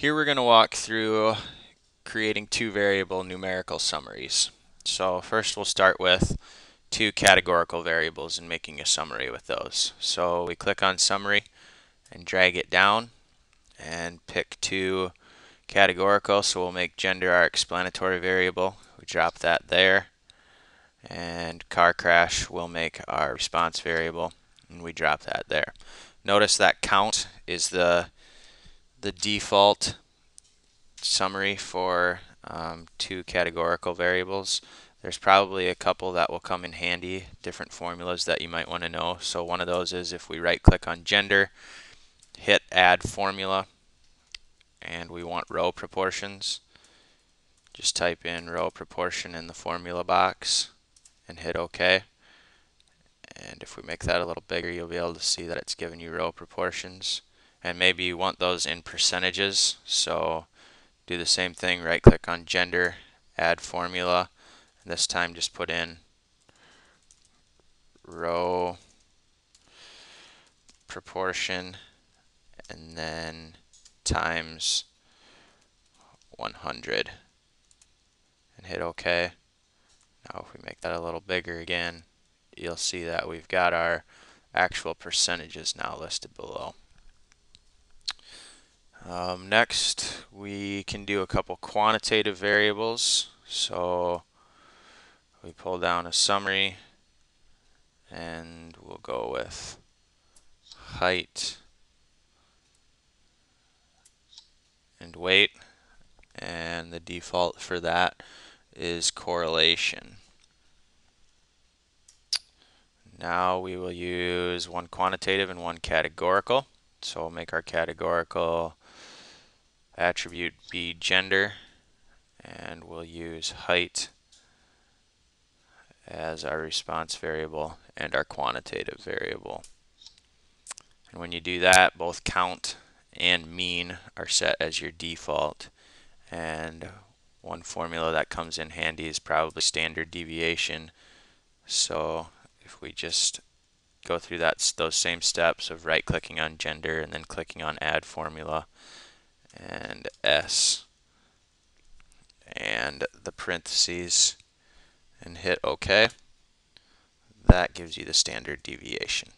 Here we're going to walk through creating two variable numerical summaries. So first we'll start with two categorical variables and making a summary with those. So we click on summary and drag it down and pick two categorical. So we'll make gender our explanatory variable. We drop that there. And car crash will make our response variable and we drop that there. Notice that count is the default summary for two categorical variables. There's probably a couple that will come in handy, different formulas that you might want to know. So one of those is if we right click on gender, hit add formula, and we want row proportions. Just type in row proportion in the formula box and hit OK. And if we make that a little bigger, you'll be able to see that it's giving you row proportions. And maybe you want those in percentages, so do the same thing, right click on gender, add formula, and this time just put in row proportion and then times 100 and hit OK. Now if we make that a little bigger again, you'll see that we've got our actual percentages now listed below. Next, we can do a couple quantitative variables. So we pull down a summary and we'll go with height and weight, and the default for that is correlation. Now we will use one quantitative and one categorical. So we'll make our categorical attribute be gender, and we'll use height as our response variable and our quantitative variable. And when you do that, both count and mean are set as your default. And one formula that comes in handy is probably standard deviation. So if we just go through those same steps of right clicking on gender and then clicking on add formula and S and the parentheses and hit OK, that gives you the standard deviation.